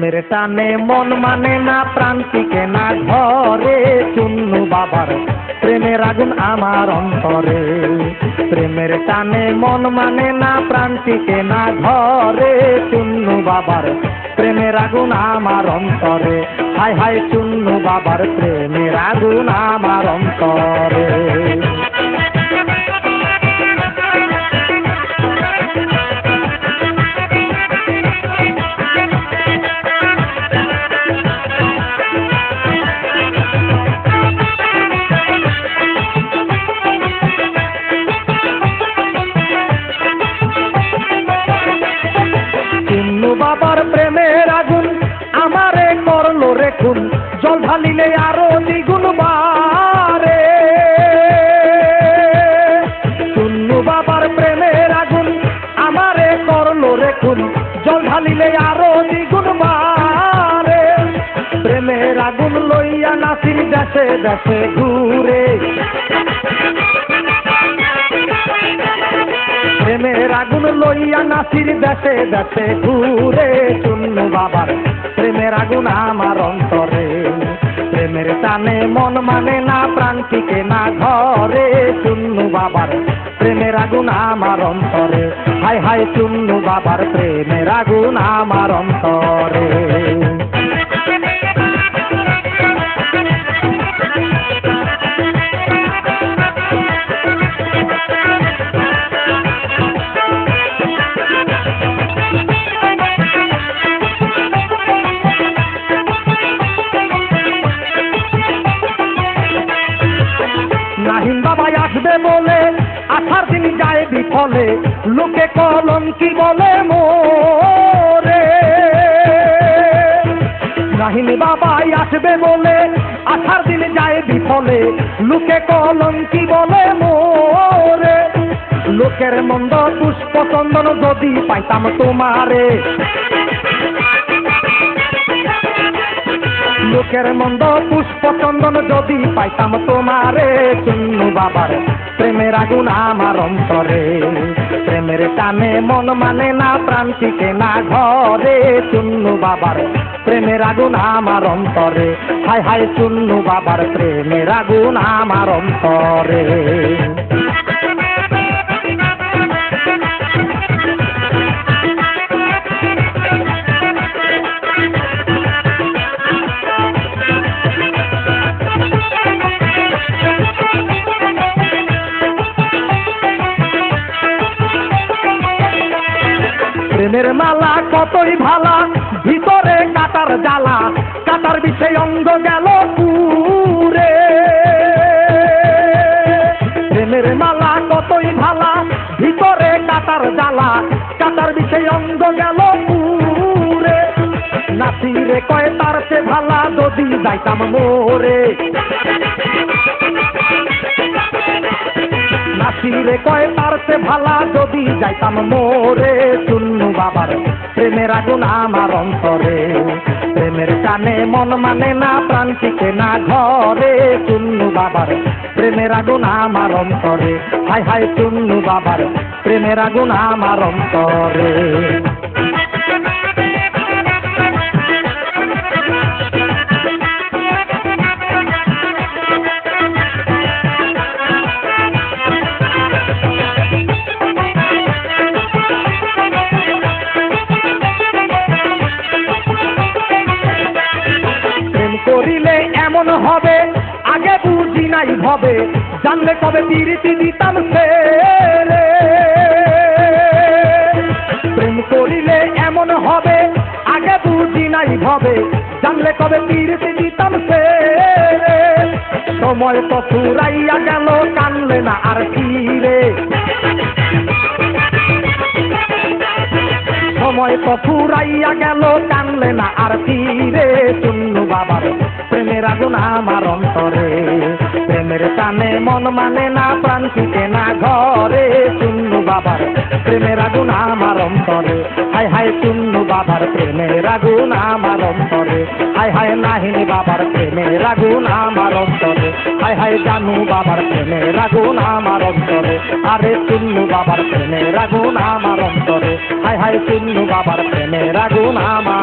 প্রেমের টানে মন মানে না, প্রাণ টিকে না ঘরে। চুন্নু বাবার প্রেমের আগুন আমার অন্তরে। প্রেমের টানে মন মানে না, প্রাণ টিকে না ঘরে। চুন্নু বাবার প্রেমের আগুন আমার অন্তরে। হায় হায় চুন্নু বাবার প্রেমের আগুন আমার অন্তরে। বাবার প্রেমের আগুন আমারে করলো রে খুন, জল ঢালিলে আরো দ্বিগুণ বাড়ে। চুন্নু বাবার প্রেমের আগুন আমারে করলো রে খুন, জল ঢালিলে আরো দ্বিগুণ বাড়ে। প্রেমের আগুন লইয়া নাসির দেশে দেশে ঘুরে। প্রেমের আগুন লইয়া নাসির দেশে দেশে ঘুরে। চুন্নু বাবার প্রেমের আগুন আমার অন্তরে। প্রেমের টানে মন মানে না, প্রাণ টিকে না ঘরে। চুন্নু বাবার প্রেমের আগুন আমার অন্তরে। হায় হায় চুন্নু বাবার প্রেমের আগুন আমার অন্তরে। নাহিম বাবা আসবে বলে আসার দিন যায় বিফলে, লোকে কলঙ্কি বলে মোরে। নাহিম বাবা আসবে বলে আসার দিন যায় বিফলে, লোকে কলঙ্কি বলে মোরে। লোকের মন্দ পুষ্প চন্দন যদি পাইতাম তোমারে। লোকের মন্দ পুষ্প চন্দন যদি পাইতাম তোমারে। চুন্নু বাবার প্রেমের আগুন আমার অন্তরে। প্রেমের টানে মন মানে না, প্রাণ টিকে না ঘরে। চুন্নু বাবার প্রেমের আগুন আমার অন্তরে। হায় হায় চুন্নু বাবার প্রেমের আগুন আমার অন্তরে। প্রেমের মালা কতই ভালা, ভিতরে কাটার জ্বালা। কাটার বিষয় অঙ্গ গেল পুরে। প্রেমের মালা কতই ভালা, ভিতরে কাটার জ্বালা। কাটার বিষয় অঙ্গ গেল পুরে। নাসিরে কয় তার সে ভালা, যদি যাইতাম মোরে। নাসিরে কয় তার সে ভালা, যদি যাইতাম মোরে। চুন্নু বাবার প্রেমের আগুন আমার অন্তরে। প্রেমের টানে মন মানে না, প্রাণ টিকে না ঘরে। চুন্নু বাবার প্রেমের আগুন আমার অন্তরে। হায় হায় চুন্নু বাবার প্রেমের আগুন আমার অন্তরে। করিলে এমন হবে আগে বুঝি নাই ভবে, জানলে কবে প্রীতি দিতাম ছেড়ে। প্রেম করিলে এমন হবে আগে বুঝি নাই ভবে, জানলে কবে প্রীতি দিতাম ছেড়ে। সময় তো ফুরাইয়া গেল, কানলে না আর ফিরে। সময় তো ফুরাইয়া গেল, কানলে না আর ফিরে। চুন্নু বাবার প্রেমের আগুন আমার অন্তরে। প্রেমের টানে মন মানে না, প্রাণ টিকে না ঘরে। চুন্নু বাবার প্রেমের আগুন আমার অন্তরে। হায় হায় চুন্নু বাবার প্রেমের আগুন আমার অন্তরে। হায় হায় নাহিনী বাবার প্রেমের আগুন আমার অন্তরে। হায় হায় জানু বাবার প্রেমের আগুন আমার অন্তরে। আরে চুন্নু বাবার প্রেমের আগুন আমার অন্তরে। হায় হায় চুন্নু বাবার প্রেমের আগুন আমার